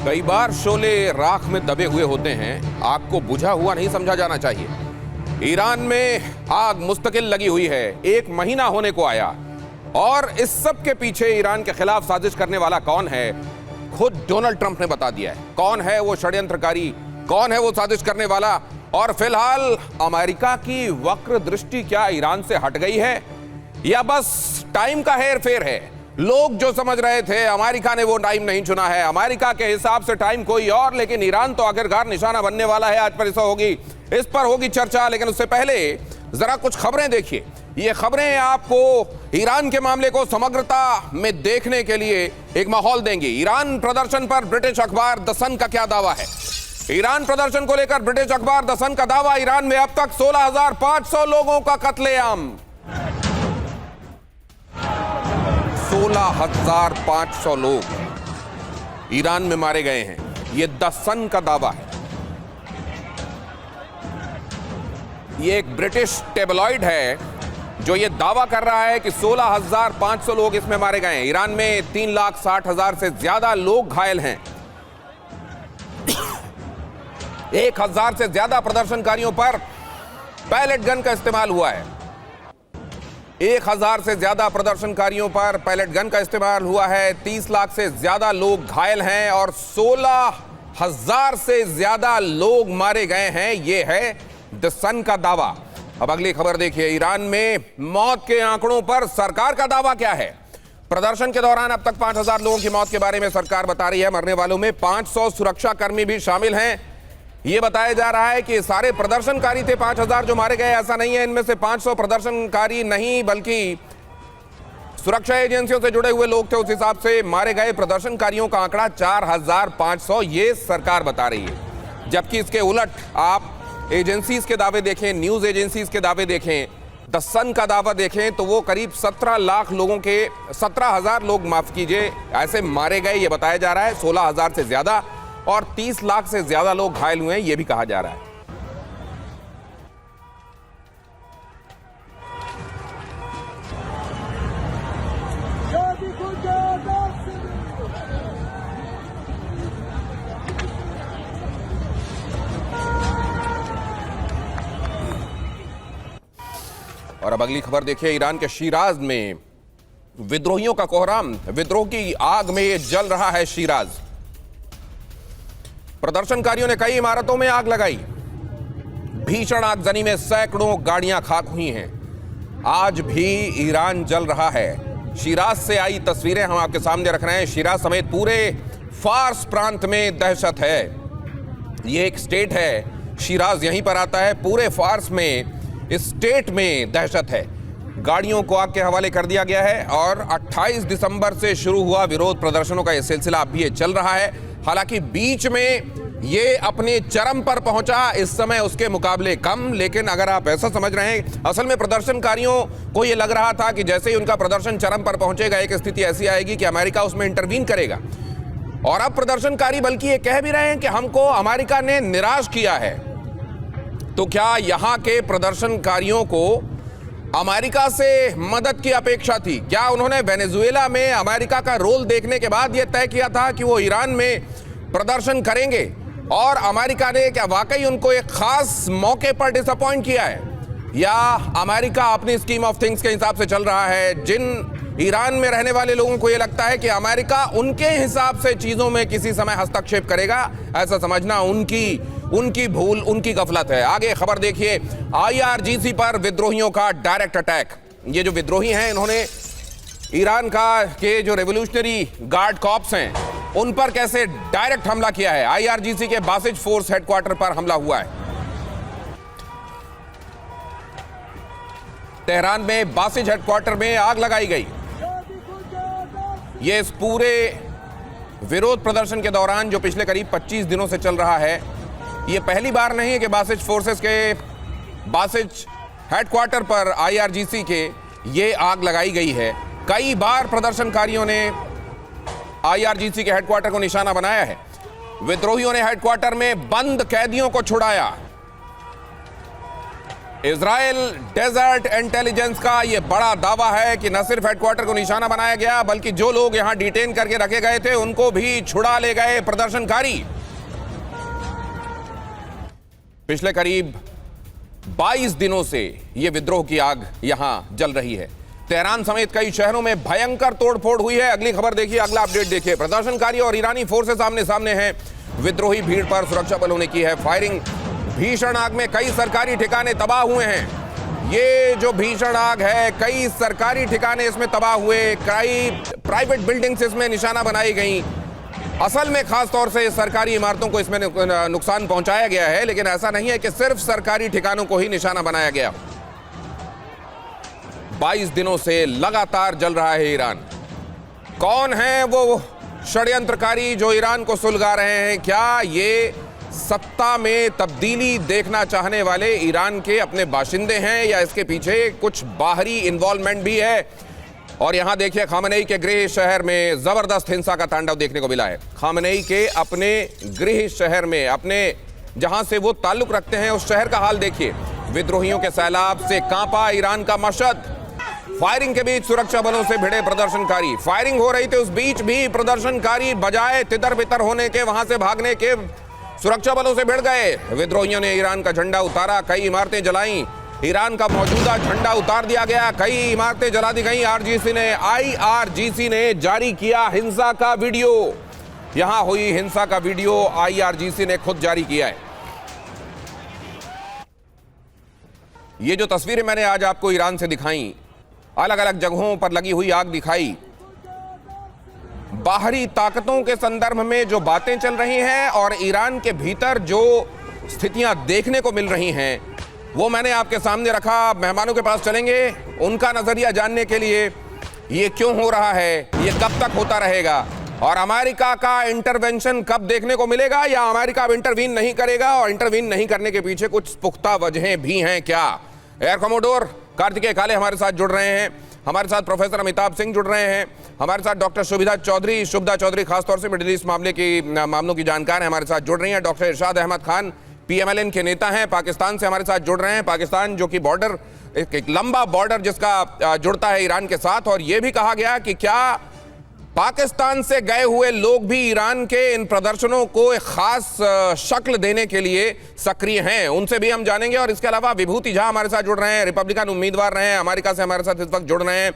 कई बार शोले राख में दबे हुए होते हैं, आग को बुझा हुआ नहीं समझा जाना चाहिए। ईरान में आग मुस्तकिल लगी हुई है, 1 महीना होने को आया, और इस सब के पीछे ईरान के खिलाफ साजिश करने वाला कौन है, खुद डोनाल्ड ट्रंप ने बता दिया है। कौन है वो षड्यंत्रकारी, कौन है वो साजिश करने वाला, और फिलहाल अमेरिका की वक्र दृष्टि क्या ईरान से हट गई है या बस टाइम का हेर फेर है? लोग जो समझ रहे थे अमेरिका ने वो टाइम नहीं चुना है, अमेरिका के हिसाब से टाइम कोई और, लेकिन ईरान तो आखिरकार निशाना बनने वाला है। आज परसों होगी, इस पर होगी चर्चा, लेकिन उससे पहले जरा कुछ खबरें देखिए। ये खबरें आपको ईरान के मामले को समग्रता में देखने के लिए एक माहौल देंगी। ईरान प्रदर्शन पर ब्रिटिश अखबार द सन का क्या दावा है? ईरान प्रदर्शन को लेकर ब्रिटिश अखबार द सन का दावा, ईरान में अब तक 16,500 लोगों का कत्लेआम। 16,500 लोग ईरान में मारे गए हैं, यह द सन का दावा है। यह एक ब्रिटिश टेबलॉइड है जो यह दावा कर रहा है कि 16,500 लोग इसमें मारे गए हैं। ईरान में 3,60,000 से ज्यादा लोग घायल हैं। 1,000 से ज्यादा प्रदर्शनकारियों पर पैलेट गन का इस्तेमाल हुआ है। 1,000 से ज्यादा प्रदर्शनकारियों पर पैलेट गन का इस्तेमाल हुआ है। 30 लाख से ज्यादा लोग घायल हैं और 16,000 से ज्यादा लोग मारे गए हैं। यह है द सन का दावा। अब अगली खबर देखिए। ईरान में मौत के आंकड़ों पर सरकार का दावा क्या है? प्रदर्शन के दौरान अब तक 5,000 लोगों की मौत के बारे में सरकार बता रही है। मरने वालों में 500 सुरक्षा कर्मी भी शामिल हैं। यह बताया जा रहा है कि सारे प्रदर्शनकारी थे 5,000 जो मारे गए, ऐसा नहीं है। इनमें से 500 प्रदर्शनकारी नहीं बल्कि सुरक्षा एजेंसियों से जुड़े हुए लोग थे। उस हिसाब से मारे गए प्रदर्शनकारियों का आंकड़ा 4,500 ये सरकार बता रही है। जबकि इसके उलट आप एजेंसीज के दावे देखें, न्यूज एजेंसीज के दावे देखें, द सन का दावा देखें तो वो करीब 17 लाख लोगों के 17,000 लोग, माफ कीजिए, ऐसे मारे गए ये बताया जा रहा है। 16,000 से ज्यादा और 30 लाख से ज्यादा लोग घायल हुए हैं ये भी कहा जा रहा है। और अब अगली खबर देखिए। ईरान के शिराज में विद्रोहियों का कोहराम, विद्रोह की आग में ये जल रहा है शिराज। प्रदर्शनकारियों ने कई इमारतों में आग लगाई। भीषण आगजनी में सैकड़ों गाड़ियां खाक हुई हैं। आज भी ईरान जल रहा है। शिराज से आई तस्वीरें हम आपके सामने रख रहे हैं। शिराज समेत पूरे फार्स प्रांत में दहशत है। यह एक स्टेट है, शिराज यहीं पर आता है। पूरे फार्स में, इस स्टेट में दहशत है। गाड़ियों को आग के हवाले कर दिया गया है और 28 दिसंबर से शुरू हुआ विरोध प्रदर्शनों का यह सिलसिला अब भी ये चल रहा है। हालांकि बीच में ये अपने चरम पर पहुंचा, इस समय उसके मुकाबले कम। लेकिन अगर आप ऐसा समझ रहे हैं, असल में प्रदर्शनकारियों को ये लग रहा था कि जैसे ही उनका प्रदर्शन चरम पर पहुंचेगा एक स्थिति ऐसी आएगी कि अमेरिका उसमें इंटरवीन करेगा। और अब प्रदर्शनकारी बल्कि ये कह भी रहे हैं कि हमको अमेरिका ने निराश किया है। तो क्या यहां के प्रदर्शनकारियों को अमेरिका से मदद की अपेक्षा थी? क्या उन्होंने वेनेजुएला में अमेरिका का रोल देखने के बाद यह तय किया था कि वो ईरान में प्रदर्शन करेंगे? और अमेरिका ने क्या वाकई उनको एक खास मौके पर डिसअपॉइंट किया है, या अमेरिका अपनी स्कीम ऑफ थिंग्स के हिसाब से चल रहा है? जिन ईरान में रहने वाले लोगों को यह लगता है कि अमेरिका उनके हिसाब से चीजों में किसी समय हस्तक्षेप करेगा, ऐसा समझना उनकी भूल, उनकी गफलत है। आगे खबर देखिए। IRGC पर विद्रोहियों का डायरेक्ट अटैक। ये जो विद्रोही हैं, इन्होंने ईरान के जो रेवोल्यूशनरी गार्ड कॉर्प्स हैं उन पर कैसे डायरेक्ट हमला किया है। IRGC के बासिज फोर्स हेडक्वार्टर पर हमला हुआ है। तेहरान में बासिज हेडक्वार्टर में आग लगाई गई। ये इस पूरे विरोध प्रदर्शन के दौरान जो पिछले करीब 25 दिनों से चल रहा है, ये पहली बार नहीं है कि बासिज फोर्सेस के बासिज हेडक्वार्टर पर IRGC के ये आग लगाई गई है। कई बार प्रदर्शनकारियों ने IRGC के हेडक्वार्टर को निशाना बनाया है। विद्रोहियों ने हेडक्वार्टर में बंद कैदियों को छुड़ाया। इजराइल डेजर्ट इंटेलिजेंस का यह बड़ा दावा है कि न सिर्फ हेडक्वार्टर को निशाना बनाया गया बल्कि जो लोग यहां डिटेन करके रखे गए थे उनको भी छुड़ा ले गए प्रदर्शनकारी। पिछले करीब 22 दिनों से यह विद्रोह की आग यहां जल रही है। तेहरान समेत कई शहरों में भयंकर तोड़फोड़ हुई है। अगली खबर देखिए, अगला अपडेट देखिए। प्रदर्शनकारी और ईरानी फोर्सेस आमने सामने हैं। विद्रोही भीड़ पर सुरक्षा बलों ने की है फायरिंग। भीषण आग में कई सरकारी ठिकाने तबाह हुए हैं। ये जो भीषण आग है, कई सरकारी ठिकाने इसमें तबाह हुए, कई प्राइवेट बिल्डिंग्स इसमें निशाना बनाई गई। असल में खास तौर से सरकारी इमारतों को इसमें नुकसान पहुंचाया गया है, लेकिन ऐसा नहीं है कि सिर्फ सरकारी ठिकानों को ही निशाना बनाया गया। 22 दिनों से लगातार जल रहा है ईरान। कौन है वो षड्यंत्रकारी जो ईरान को सुलगा रहे हैं? क्या ये सत्ता में तब्दीली देखना चाहने वाले ईरान के अपने बाशिंदे हैं या इसके पीछे कुछ बाहरी इन्वॉल्वमेंट भी है? और यहां देखिए, खामनेई के गृह शहर में जबरदस्त हिंसा का तांडव देखने को मिला है। खामनेई के अपने गृह शहर में, अपने जहां से वो ताल्लुक रखते हैं उस शहर का हाल देखिए। विद्रोहियों के सैलाब से कांपा ईरान का मशहद। फायरिंग के बीच सुरक्षा बलों से भिड़े प्रदर्शनकारी। फायरिंग हो रही थी, उस बीच भी प्रदर्शनकारी बजाय तितर बितर होने के, वहां से भागने के, सुरक्षा बलों से भिड़ गए। विद्रोहियों ने ईरान का झंडा उतारा, कई इमारतें जलाई। ईरान का मौजूदा झंडा उतार दिया गया, कई इमारतें जला दी गई। आईआरजीसी ने जारी किया हिंसा का वीडियो। यहां हुई हिंसा का वीडियो आईआरजीसी ने खुद जारी किया है। ये जो तस्वीरें मैंने आज आपको ईरान से दिखाई, अलग अलग जगहों पर लगी हुई आग दिखाई, बाहरी ताकतों के संदर्भ में जो बातें चल रही हैं और ईरान के भीतर जो स्थितियां देखने को मिल रही हैं वो मैंने आपके सामने रखा। मेहमानों के पास चलेंगे, उनका नजरिया जानने के लिए ये क्यों हो रहा है, ये कब तक होता रहेगा और अमेरिका का इंटरवेंशन कब देखने को मिलेगा, या अमेरिका अब इंटरवीन नहीं करेगा और इंटरवीन नहीं करने के पीछे कुछ पुख्ता वजहें भी हैं क्या? एयर कमोडोर कार्तिकेय काले हमारे साथ जुड़ रहे हैं, हमारे साथ प्रोफेसर अमिताभ सिंह जुड़ रहे हैं, हमारे साथ डॉक्टर शुभदा चौधरी खासतौर से मिडिल ईस्ट मामलों की जानकार है, हमारे साथ जुड़ रही हैं। डॉक्टर इरशाद अहमद खान पीएमएलएन के नेता हैं, पाकिस्तान से हमारे साथ जुड़ रहे हैं। पाकिस्तान जो कि बॉर्डर, एक लंबा बॉर्डर जिसका जुड़ता है ईरान के साथ। और यह भी कहा गया कि क्या पाकिस्तान से गए हुए लोग भी ईरान के इन प्रदर्शनों को एक खास शक्ल देने के लिए सक्रिय हैं, उनसे भी हम जानेंगे। और इसके अलावा विभूति झा हमारे साथ जुड़ रहे हैं, रिपब्लिकन उम्मीदवार रहे हैं, अमेरिका से हमारे साथ इस वक्त जुड़ रहे हैं।